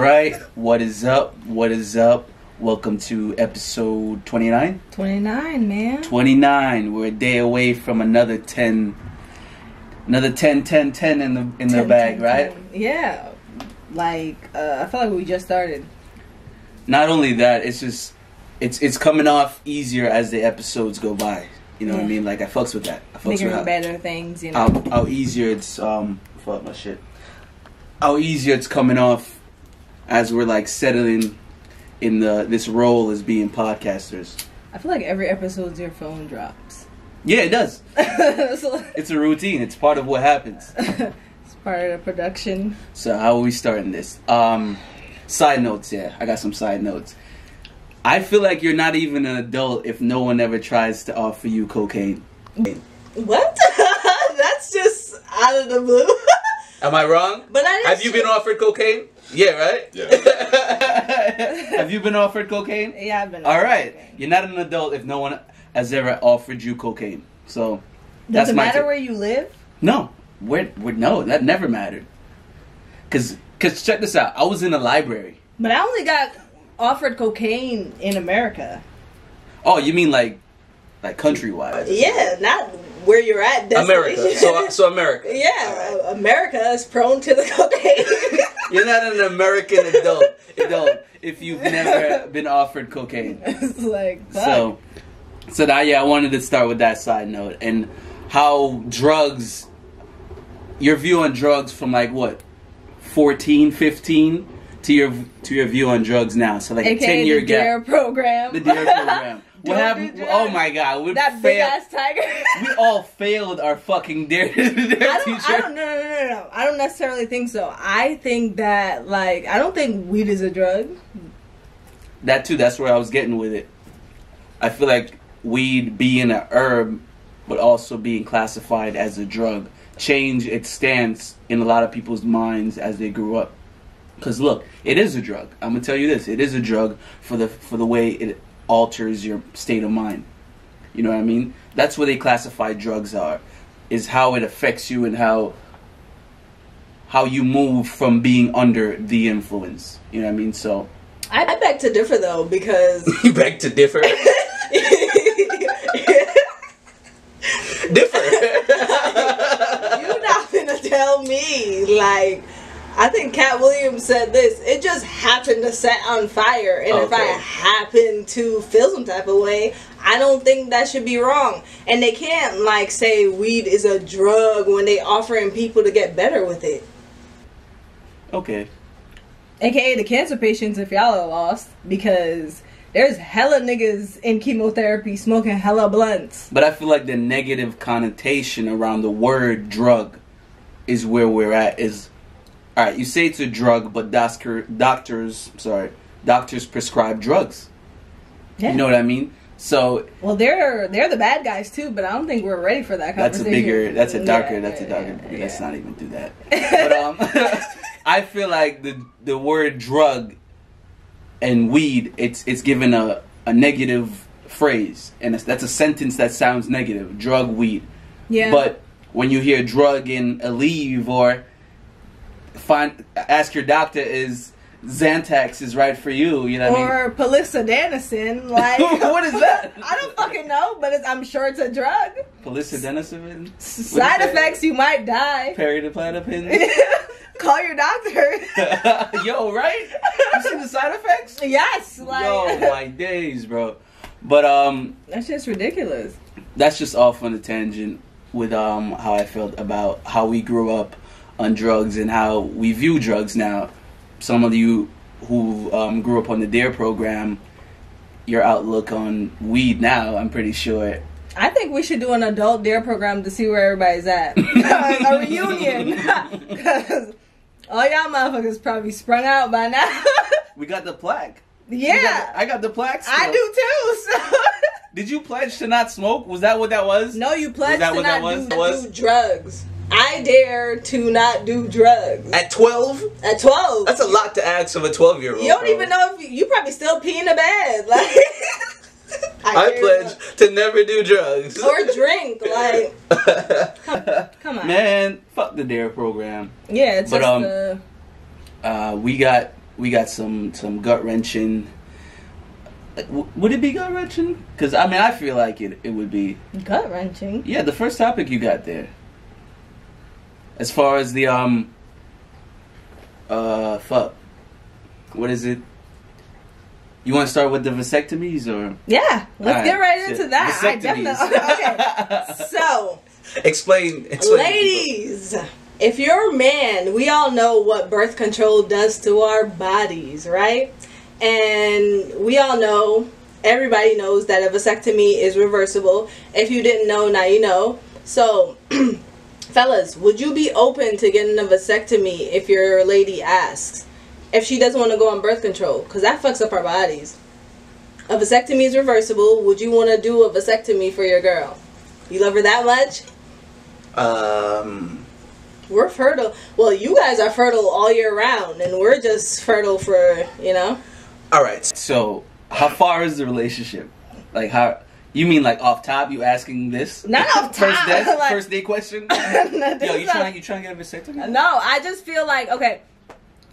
right, what is up? What is up? Welcome to episode 29. 29, man. 29. We're a day away from another 10 in the bag, 10, right? 10. Yeah. Like I feel like we just started. Not only that, it's just it's coming off easier as the episodes go by. You know what I mean? Like I fucks with that. I fucks Bigger with and better things, you know. How easier it's fuck my shit. How easier it's coming off as we're like settling in this role as being podcasters. I feel like every episode your phone drops. Yeah, it does. It's a routine. It's part of what happens. It's part of the production. So how are we starting this? Side notes, yeah. I got some side notes. I feel like you're not even an adult if no one ever tries to offer you cocaine. What? That's just out of the blue. Am I wrong? But have you been offered cocaine? Yeah, right? Yeah. Have you been offered cocaine? Yeah, I've been All offered right. cocaine. You're not an adult if no one has ever offered you cocaine. So Does it my matter take. where you live? No. No, that never mattered. Cause check this out. I was in a library. But I only got offered cocaine in America. Oh, you mean like countrywide? Yeah, not where you're at. America. So America. Yeah, right. America is prone to the cocaine. You're not an American adult if you've never been offered cocaine. It's like, fuck. So that, yeah, I wanted to start with that side note and how drugs, your view on drugs from like what, 14, 15 to your view on drugs now. So like AKA a 10-year the gap. D.R. program. The D.R. program. What happened? Oh my God, that big ass tiger. We all failed our fucking dare teacher. No. I don't necessarily think so. I think that I don't think weed is a drug. That too. That's where I was getting with it. I feel like weed being an herb, but also being classified as a drug, changed its stance in a lot of people's minds as they grew up. Because look, it is a drug. I'm gonna tell you this: it is a drug for the way it alters your state of mind. You know what I mean? That's what they classify drugs are, is how it affects you and how you move from being under the influence. You know what I mean? So I beg to differ though, because you beg to differ. Differ. You're not gonna tell me I think Cat Williams said this. It just happened to set on fire, and if I happen to feel some type of way, I don't think that should be wrong. And they can't say weed is a drug when they offering people to get better with it. Okay. AKA the cancer patients, if y'all are lost, because there's hella niggas in chemotherapy smoking hella blunts. But I feel like the negative connotation around the word drug is where we're at. All right, you say it's a drug, but doctors prescribe drugs. Yeah. You know what I mean? So well, they're the bad guys too, but I don't think we're ready for that conversation. Let's not even do that. But I feel like the word drug and weed, it's given a negative phrase, and that's a sentence that sounds negative. Drug, weed. Yeah. But when you hear drug and Aleve or ask your doctor is Xanax is right for you, you know what I mean? Or palisadenacin, what is that? I don't fucking know, but I'm sure it's a drug. Palisadenacin? Side effects, you might die. Peridiplanopin? Call your doctor. Yo, right? You see the side effects? Yes. Yo, my days, bro. But that's just ridiculous. That's just off on a tangent with how I felt about how we grew up on drugs and how we view drugs now. Some of you who grew up on the D.R. program, your outlook on weed now, I'm pretty sure. I think we should do an adult D.R. program to see where everybody's at. A reunion. Because all y'all motherfuckers probably sprung out by now. We got the plaque. Yeah. I got the plaque still. I do too. So. Did you pledge to not smoke? Was that what that was? No, you pledged to not do drugs. I dare to not do drugs. At 12? At 12. That's a lot to ask of a 12-year-old. You don't even know if you probably still pee in the bed. I pledge to never do drugs. Or drink. Come on. Man, fuck the D.R. program. Yeah, it's we got we got some gut wrenching. Like, would it be gut wrenching? Because I mean, I feel like it would be gut wrenching. Yeah, the first topic you got there. As far as the fuck, what is it? You want to start with the vasectomies or? Yeah, let's get right into that. I Vasectomies. Okay, so Explain. ladies, if you're a man, we all know what birth control does to our bodies, right? And we all know, everybody knows that a vasectomy is reversible. If you didn't know, now you know. So, fellas, would you be open to getting a vasectomy if your lady asks? If she doesn't want to go on birth control? Because that fucks up our bodies. A vasectomy is reversible. Would you want to do a vasectomy for your girl? You love her that much? We're fertile. Well, you guys are fertile all year round, and we're just fertile for, you know. All right. So, how far is the relationship? Like, how? You mean like off top? You asking this? Not off top. First date question. No, Yo, you trying to get a vasectomy? No, I just feel like, okay,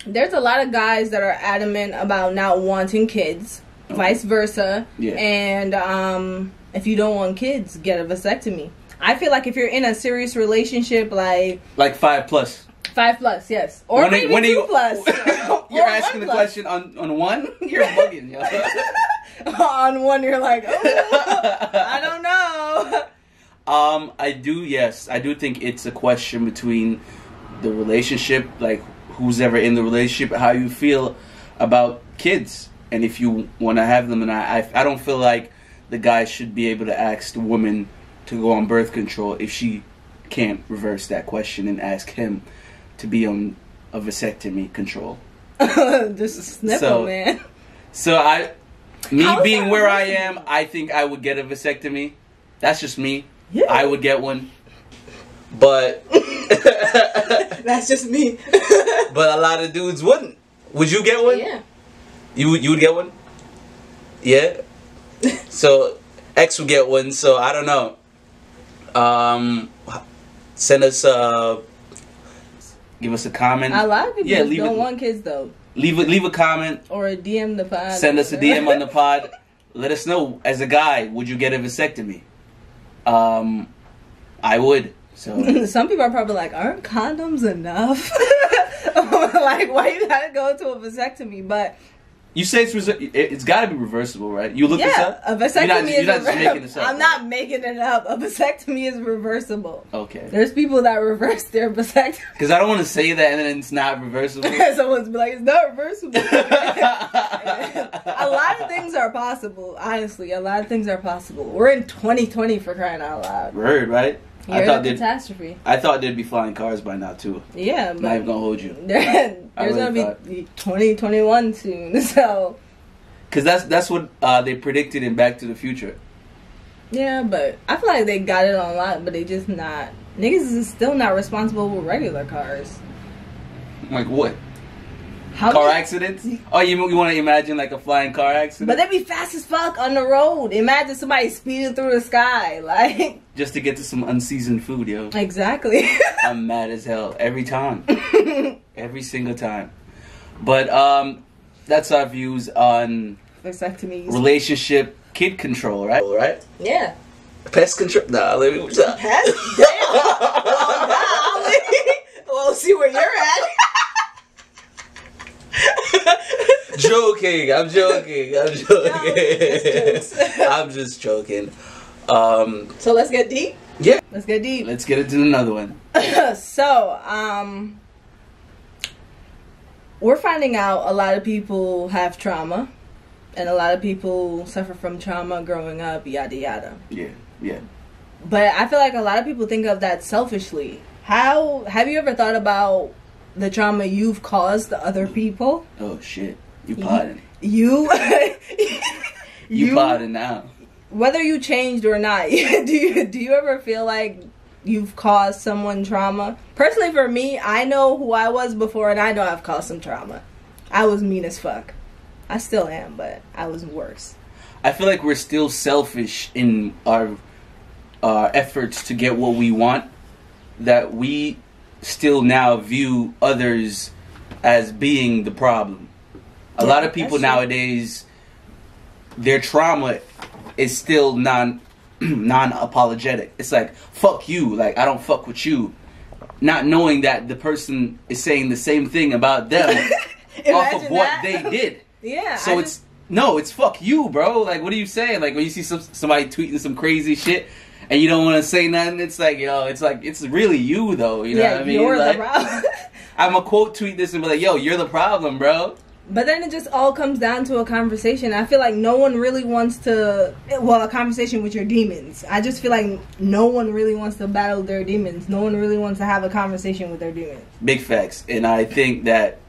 there's a lot of guys that are adamant about not wanting kids, vice versa. Yeah. And if you don't want kids, get a vasectomy. I feel like if you're in a serious relationship, like 5+. 5+, yes, or maybe 2+. You're asking the question on one. You're bugging, yo. On one, you're like, oh, I don't know. I do think it's a question between the relationship, like who's ever in the relationship, how you feel about kids, and if you want to have them. And I don't feel like the guy should be able to ask the woman to go on birth control if she can't reverse that question and ask him to be on a vasectomy control. Just a sniffle, man. So being where I am, I think I would get a vasectomy. That's just me. Yeah. I would get one. But that's just me. But a lot of dudes wouldn't. Would you get one? Yeah. You would get one? Yeah. So X would get one. So I don't know. Send us give us a comment. A lot of people don't want kids though. Leave a comment or a DM the pod. Send us a DM on the pod. Let us know, as a guy, would you get a vasectomy? I would. So some people are probably like, aren't condoms enough? Like, why you gotta go to a vasectomy? But you say it's got to be reversible, right? You look this up? A vasectomy you're not just making this up. I'm not making it up. A vasectomy is reversible. Okay. There's people that reverse their vasectomy. Because I don't want to say that and then it's not reversible. Someone's be like, it's not reversible. A lot of things are possible. Honestly, a lot of things are possible. We're in 2020 for crying out loud. Word, right? You're a catastrophe. I thought there'd be flying cars by now too. Yeah, but I'm not even gonna hold you. There's gonna be 2021 soon, so. Because that's what they predicted in Back to the Future. Yeah, but I feel like they got it on lock, but they just not. Niggas is still not responsible with regular cars. Like what? Car accidents? Oh, you want to imagine like a flying car accident? But they be fast as fuck on the road. Imagine somebody speeding through the sky, like. Just to get to some unseasoned food, yo. Exactly. I'm mad as hell every time. Every single time. But that's our views on vasectomies, relationship, kid control, right? Right? Yeah. Pest control. Nah, let me. Pest? Damn. Well, see where you're at. Joking. I'm joking. No, I'm just joking. So let's get deep. Yeah. Let's get deep. Let's get into another one. So, we're finding out a lot of people have trauma, and a lot of people suffer from trauma growing up, yada yada. Yeah. But I feel like a lot of people think of that selfishly. How have you ever thought about the trauma you've caused to other people? Oh shit, you potting. You potting now. Whether you changed or not, do you ever feel like you've caused someone trauma? Personally, for me, I know who I was before, and I know I've caused some trauma. I was mean as fuck. I still am, but I was worse. I feel like we're still selfish in our efforts to get what we want, that we still now view others as being the problem. A lot of people nowadays, their trauma is still non-apologetic. It's like, fuck you, like, I don't fuck with you. Not knowing that the person is saying the same thing about them off of what they did. Yeah. So it's fuck you, bro. Like, what are you saying? Like, when you see somebody tweeting some crazy shit and you don't want to say nothing, it's like, yo, it's really you, though. You know what I mean? You're like, the problem. I'm going to quote tweet this and be like, yo, you're the problem, bro. But then it just all comes down to a conversation. I feel like no one really wants to... Well, a conversation with your demons. I just feel like no one really wants to battle their demons. No one really wants to have a conversation with their demons. Big facts. And I think that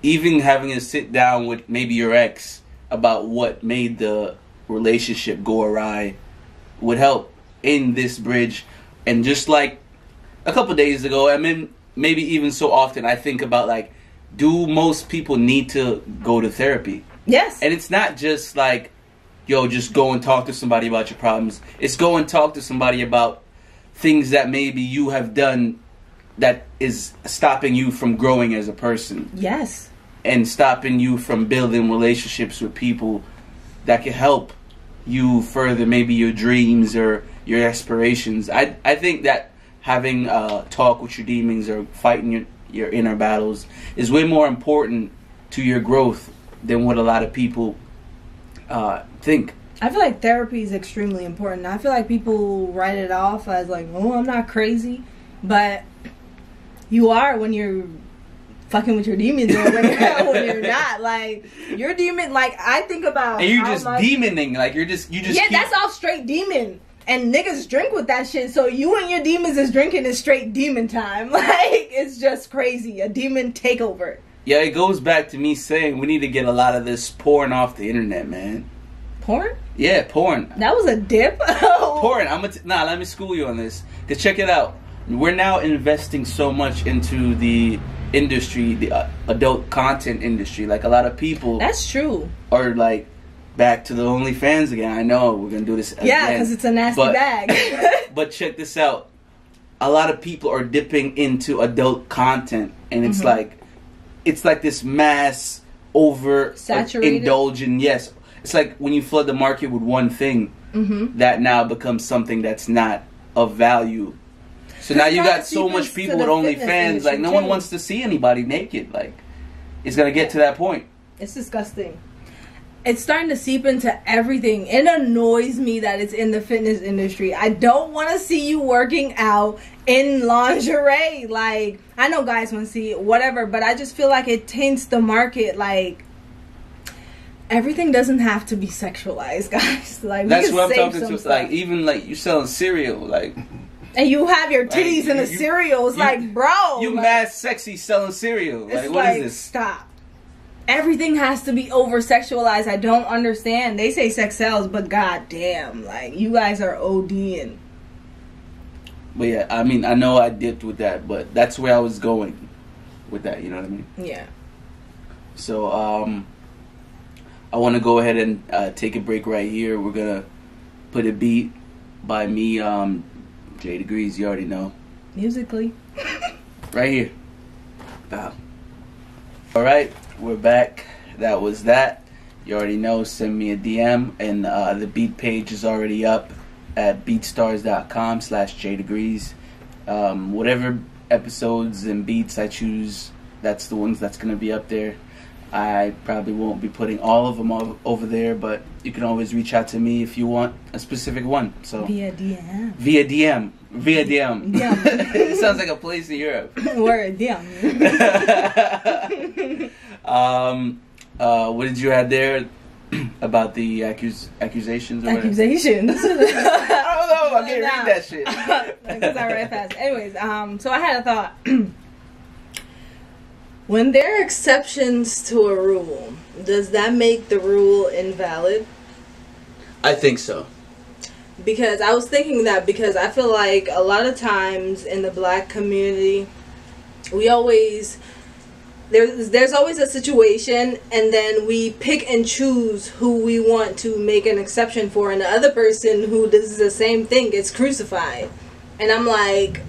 even having to sit down with maybe your ex about what made the relationship go awry would help in this bridge. And just like a couple days ago, I mean, maybe even so often, I think about like, do most people need to go to therapy? Yes. And it's not just like, yo, just go and talk to somebody about your problems. It's go and talk to somebody about things that maybe you have done that is stopping you from growing as a person. Yes. And stopping you from building relationships with people that can help you further maybe your dreams or your aspirations. I think that having talk with your demons or fighting your inner battles is way more important to your growth than what a lot of people think. I feel like therapy is extremely important. I feel like people write it off as like, oh, I'm not crazy. But you are when you're fucking with your demons or when you're not. Like, your demon, like, I think about... And you're just demoning. Like, you just yeah, that's all straight demon. And niggas drink with that shit, so you and your demons is drinking is straight demon time. Like, it's just crazy. A demon takeover. Yeah, it goes back to me saying we need to get a lot of this porn off the internet, man. Porn? Yeah, porn. That was a dip? Porn. Let me school you on this. Because check it out. We're now investing so much into the industry, the adult content industry. Like, a lot of people... That's true. Are, like... Back to the OnlyFans again. I know we're gonna do this again. Yeah, because it's a nasty bag. But check this out. A lot of people are dipping into adult content, and it's like this mass over indulgent. Yes, it's like when you flood the market with one thing, that now becomes something that's not of value. So now you got so much people with OnlyFans. Like, no one wants to see anybody naked. Like, it's gonna get to that point. It's disgusting. It's starting to seep into everything. It annoys me that it's in the fitness industry. I don't want to see you working out in lingerie. Like, I know guys want to see it, whatever, but I just feel like it taints the market. Like, everything doesn't have to be sexualized, guys. Like, that's what I'm talking to. Stuff. Like, even like you selling cereal, like, and you have your titties in the cereal. It's like, bro, you like, mad sexy selling cereal. Like, what is this? Stop. Everything has to be over sexualized. I don't understand. They say sex sells, but goddamn, like, you guys are ODing. But yeah, I mean, I know I dipped with that, but that's where I was going with that. You know what I mean? Yeah. So I want to go ahead and take a break right here. We're gonna put a beat by me, J.Degrees. You already know. Musically. Right here. Bow. All right. We're back. That was that. You already know. Send me a DM. And the beat page is already up at beatstars.com/J.Degrees. Whatever episodes and beats I choose, that's the ones that's going to be up there. I probably won't be putting all of them over there, but you can always reach out to me if you want a specific one. So Via DM. It sounds like a place in Europe. Word, DM. What did you add there about the accusations? Or accusations. I don't know. I can't read that shit because I read fast. Anyways, so I had a thought. When there are exceptions to a rule, does that make the rule invalid? I think so. Because I was thinking that because I feel like a lot of times in the black community, we always... There's always a situation, and then we pick and choose who we want to make an exception for, and the other person who does the same thing gets crucified. And I'm like,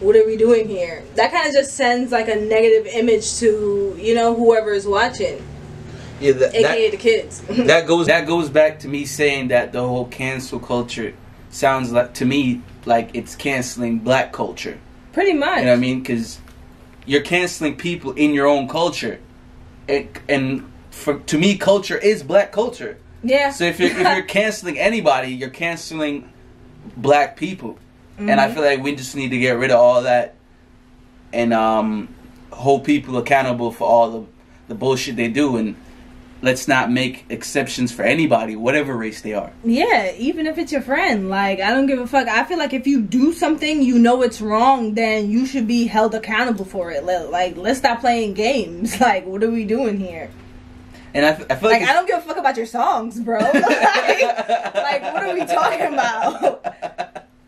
what are we doing here? That kind of just sends like a negative image to, you know, whoever is watching. Yeah, AKA the kids. that goes back to me saying that the whole cancel culture sounds like, to me, like it's canceling black culture. Pretty much. You know what I mean? Because you're canceling people in your own culture. And to me, culture is black culture. Yeah. So if you're canceling anybody, you're canceling black people. Mm-hmm. And I feel like we just need to get rid of all that and hold people accountable for all the bullshit they do, and let's not make exceptions for anybody, whatever race they are. Yeah, even if it's your friend. Like, I don't give a fuck. I feel like if you do something, you know it's wrong, then you should be held accountable for it. Like, let's stop playing games. Like, what are we doing here? And I feel like I don't give a fuck about your songs, bro. like, what are we talking about?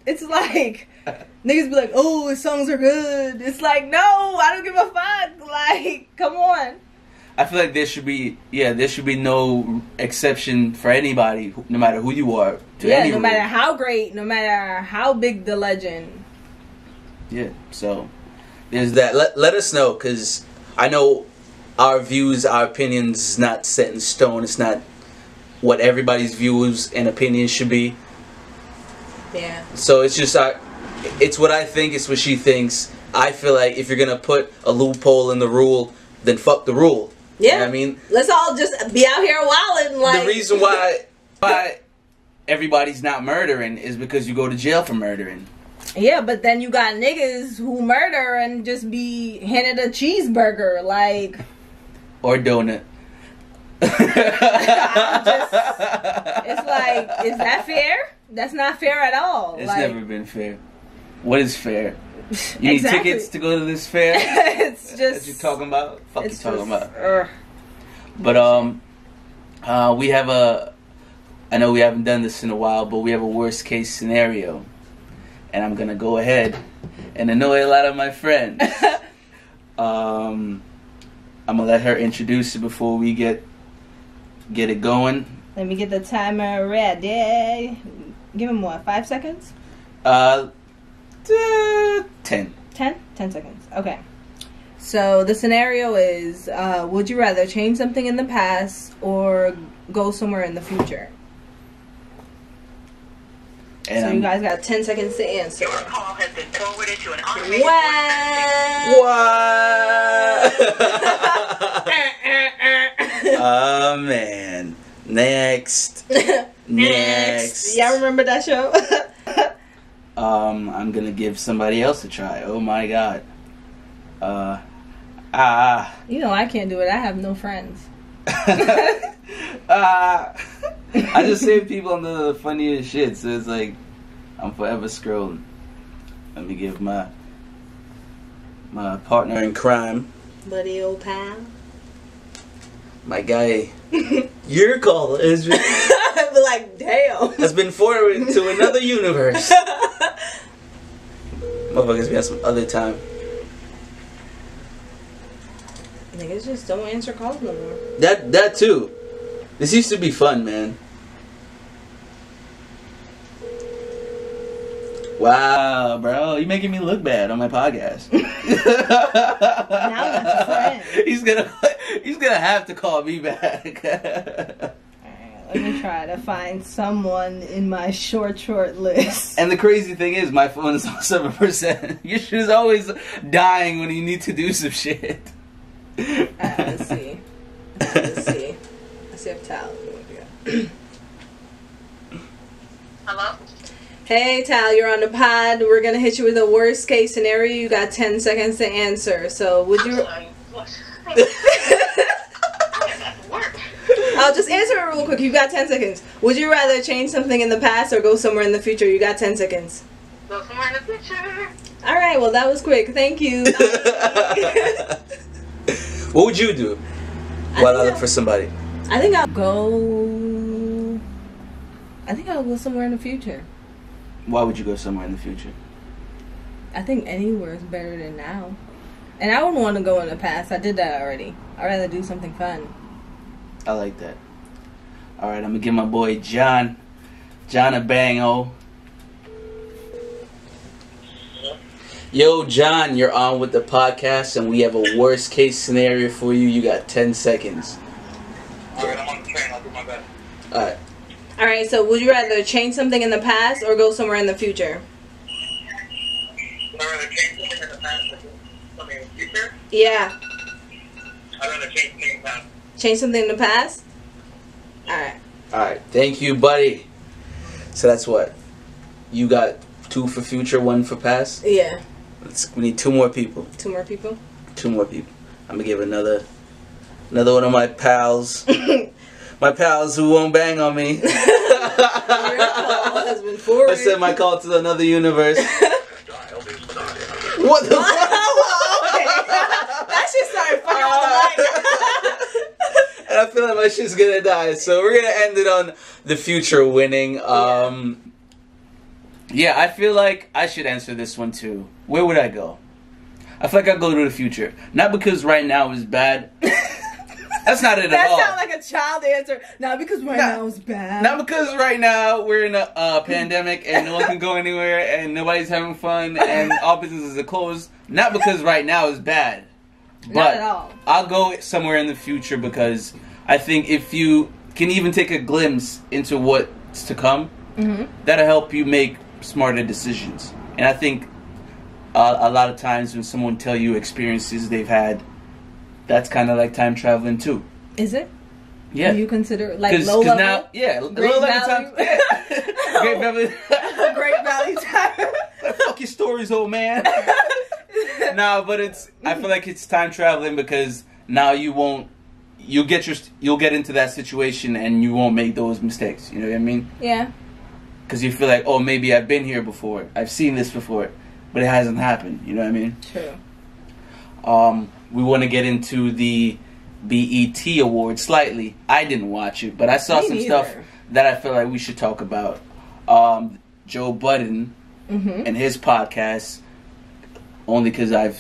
It's like, niggas be like, oh, his songs are good. It's like, no, I don't give a fuck. Like, come on. I feel like there should be no exception for anybody, no matter who you are. No matter how great, no matter how big the legend. Yeah, so there's that. Let us know, because I know our views, our opinions is not set in stone. It's not what everybody's views and opinions should be. Yeah. So it's just it's what I think, it's what she thinks. I feel like if you're gonna put a loophole in the rule, then fuck the rule. Yeah. You know what I mean? Let's all just be out here wilding. Like, the reason why everybody's not murdering is because you go to jail for murdering. Yeah, but then you got niggas who murder and just be handed a cheeseburger, like, or donut. It's like, is that fair? That's not fair at all. It's like, never been fair. What is fair? You need tickets to go to this fair? It's just... What you talking about? Fuck you talking about? But, we have I know we haven't done this in a while, but we have a worst case scenario. And I'm going to go ahead and annoy a lot of my friends. I'm going to let her introduce it before we get it going. Let me get the timer ready. Give him what, 5 seconds? 10. 10 seconds. Okay. So the scenario is, would you rather change something in the past or go somewhere in the future? And so you guys got 10 seconds to answer. Your call has been forwarded to an automated What? Oh man. Next. Y'all remember that show? I'm gonna give somebody else a try. Oh my god. You know I can't do it. I have no friends. I just save people on the funniest shit, so it's like I'm forever scrolling. Let me give my partner in crime, buddy, old pal, my guy. Your call has been I'd be like, damn, has been forwarded to another universe. Motherfuckers, we have some other time. Niggas just don't answer calls no more. That too. This used to be fun, man. Wow, bro, you making me look bad on my podcast. Now that's a friend. He's gonna have to call me back. Alright, let me try to find someone in my short list. And the crazy thing is, my phone is on 7%. Your shit is always dying when you need to do some shit. Let's see. Let's see if Tal. Hello? Hey Tal, you're on the pod. We're gonna hit you with a worst case scenario. You got 10 seconds to answer. So would you? I'll just answer it real quick. You got 10 seconds. Would you rather change something in the past or go somewhere in the future? You got 10 seconds. Go somewhere in the future. All right. Well, that was quick. Thank you. What would you do while I look for somebody? I think I'll go somewhere in the future. Why would you go somewhere in the future? I think anywhere is better than now. And I wouldn't want to go in the past. I did that already. I'd rather do something fun. I like that. Alright, I'm gonna give my boy John a bang-o. Yo, John, you're on with the podcast, and we have a worst case scenario for you. You got 10 seconds. Alright, I'm on the train. I'll do my best. Alright. Alright, so would you rather change something in the past or go somewhere in the future? Would I rather change something in the past or something in the future? Yeah. I'd rather change something in the past. Change something in the past? Alright. Alright, thank you, buddy. So that's what? You got 2 for future, 1 for past? Yeah. We need 2 more people. 2 more people? 2 more people. I'm gonna give another one of my pals. My pals who won't bang on me. Your call has been forwarded. I sent my call to another universe. What the fuck? Okay. That shit started fucking with the mic. And I feel like my shit's gonna die. So we're gonna end it on the future winning. Yeah, I feel like I should answer this one too. Where would I go? I feel like I'd go to the future. Not because right now is bad. That's not it at all. That sounds like a child answer. Not because right now is bad. Not because right now we're in a pandemic and no one can go anywhere and nobody's having fun and all businesses are closed. Not because right now is bad. But Not at all. I'll go somewhere in the future because I think if you can even take a glimpse into what's to come, that'll help you make smarter decisions. And I think a lot of times when someone tell you experiences they've had, that's kind of like time traveling too. Is it? Yeah. Do you consider like low level? Now, yeah, Great low level value? time. Yeah. Great value. Great value time. Fuck your stories, old man. No, but I feel like it's time traveling because now you'll get into that situation and you won't make those mistakes. You know what I mean? Yeah. Because you feel like, oh, maybe I've been here before. I've seen this before, but it hasn't happened. You know what I mean? True. We want to get into the BET Awards slightly. I didn't watch it, but I saw some stuff that I feel like we should talk about. Joe Budden and his podcast, only because I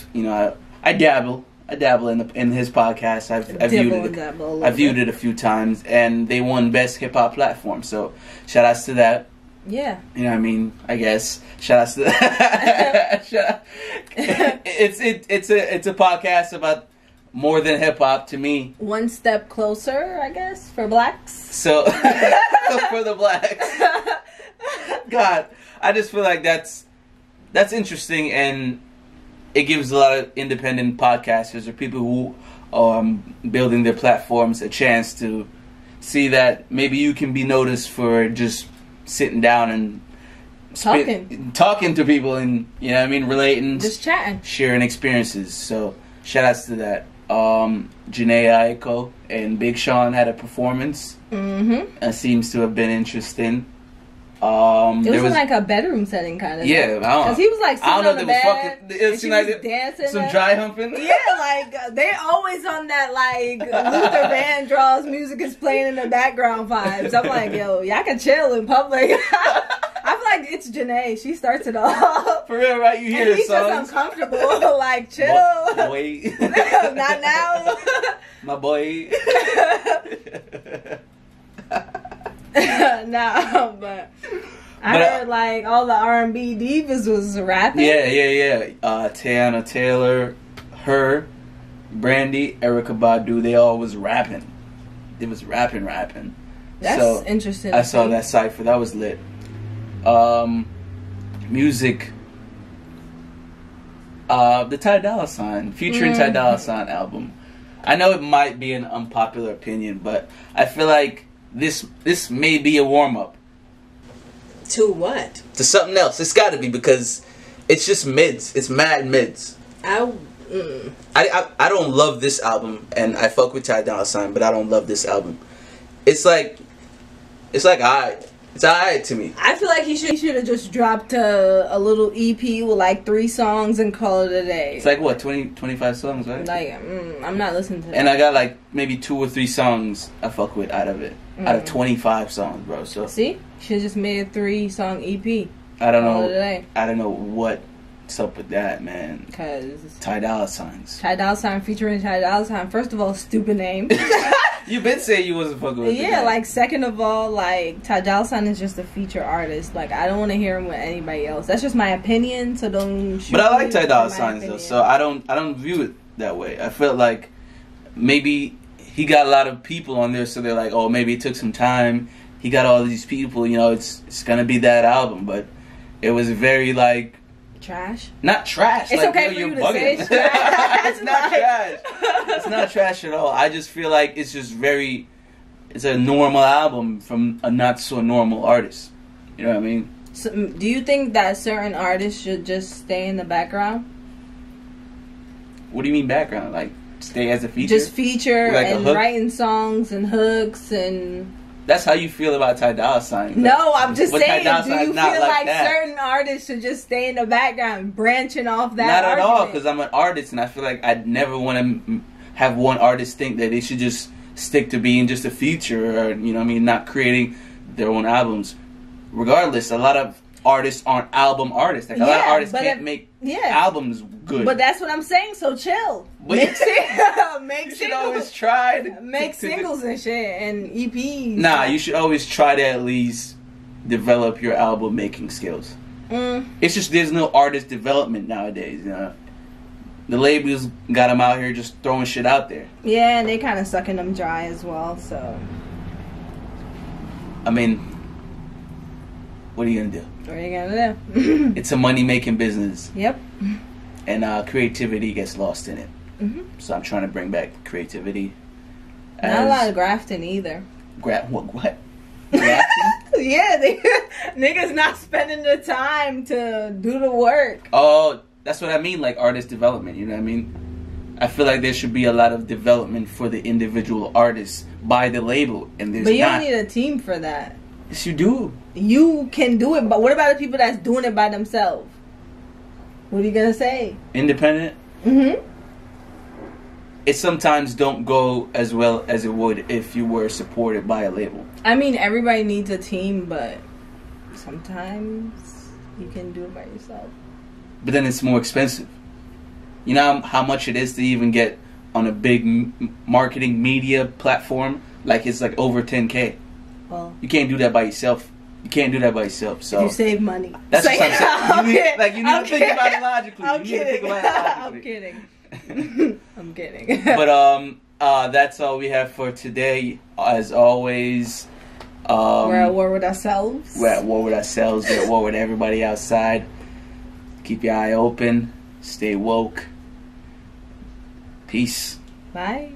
dabble in his podcast. I've viewed it a few times, and they won Best Hip Hop Platform. So shout outs to that. Yeah. You know what I mean? I guess. Shout outs to that. It's a podcast about more than hip hop to me. One step closer, I guess, for blacks. So for the blacks. God, I just feel like that's interesting, and it gives a lot of independent podcasters or people who are building their platforms a chance to see that maybe you can be noticed for just sitting down and talking to people, and you know what I mean, relating, just chatting, sharing experiences. So shout outs to that. Janae Aiko and Big Sean had a performance. It seems to have been interesting. It was in like a bedroom setting kind of. Yeah, because he was like sitting on the bed. It seemed like dancing. Some dry humping. Yeah, like they always on that like Luther Vandross music is playing in the background vibes. I'm like, yo, y'all can chill in public. I feel like it's Janae. She starts it off. For real, right? You hear the songs. Just uncomfortable. Like, chill. Boy. Not now. My boy. No, but I heard like all the R&B divas was rapping. Yeah. Teyana Taylor, H.E.R, Brandy, Erykah Badu, they all was rapping. It was rapping. That's interesting. I saw that cypher. That was lit. Music. The Ty Dolla $ign featuring Ty Dolla $ign album. I know it might be an unpopular opinion, but I feel like this may be a warm up. To what? To something else. It's got to be, because it's just mids. It's mad mids. I don't love this album, and I fuck with Ty Dolla $ign, but I don't love this album. It's like alright. It's alright to me. I feel like he should have just dropped a little EP with like 3 songs and call it a day. It's like what, 25 songs, right? Like, I'm not listening to that. And I got like maybe 2 or 3 songs I fuck with out of it. Out of 25 songs, bro. So see, should have just made a 3-song EP. I don't know what's up with that, man. Cause Ty Dolla $ign. Ty Dolla $ign featuring Ty Dolla $ign. First of all, stupid name. You've been saying you wasn't fucking with Yeah, like, second of all, like, Ty Dolla $ign is just a feature artist. Like, I don't want to hear him with anybody else. That's just my opinion, so don't shoot. But I like Ty Dolla $ign though, so I don't view it that way. I felt like maybe he got a lot of people on there, so they're like, oh, maybe it took some time. He got all these people, you know, it's gonna be that album, but it was very like trash. Not trash. It's like, okay for you to say it's trash. It's not trash. It's not trash at all. I just feel like it's just it's a normal album from a not so normal artist. You know what I mean? So, do you think that certain artists should just stay in the background? What do you mean background? Like stay as a feature? Just feature like and writing songs and hooks and. That's how you feel about Ty Dolla $ign. No, I'm just saying, do you feel like certain artists should just stay in the background, branching off that Not argument? at all, because I'm an artist, and I feel like I'd never want to have one artist think that they should just stick to being just a feature or, you know what I mean, not creating their own albums. Regardless, a lot of artists aren't album artists. Like, a lot of artists can't make albums good. But that's what I'm saying, so chill. Make you should always try to make singles and shit and EPs. Nah, you should always try to at least develop your album making skills. It's just there's no artist development nowadays, you know. The labels got them out here just throwing shit out there. Yeah, and they kind of sucking them dry as well, so. I mean, what are you going to do? What are you going to do? It's a money-making business. Yep. And creativity gets lost in it. Mm-hmm. So I'm trying to bring back creativity. Not a lot of grafting either. What? Grafting? Yeah, niggas not spending the time to do the work. Oh, that's what I mean, like artist development, you know what I mean? I feel like there should be a lot of development for the individual artists by the label, and there's But you not. don't need a team for that. Yes, you do. You can do it, but what about the people that's doing it by themselves? What are you gonna say? Independent? Mm-hmm. It sometimes don't go as well as it would if you were supported by a label. I mean, everybody needs a team, but sometimes you can do it by yourself. But then it's more expensive. You know how much it is to even get on a big marketing media platform? Like, it's like over $10K. Well, you can't do that by yourself. You can't do that by yourself. So you save money. That's what I'm saying. You need to think about it logically. I'm kidding. I'm kidding. But that's all we have for today. As always, we're at war with ourselves. We're at war with ourselves. We're at war with everybody outside. Keep your eye open. Stay woke. Peace. Bye.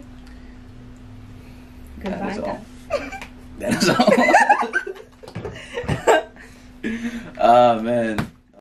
Goodbye. That is all. Oh, man.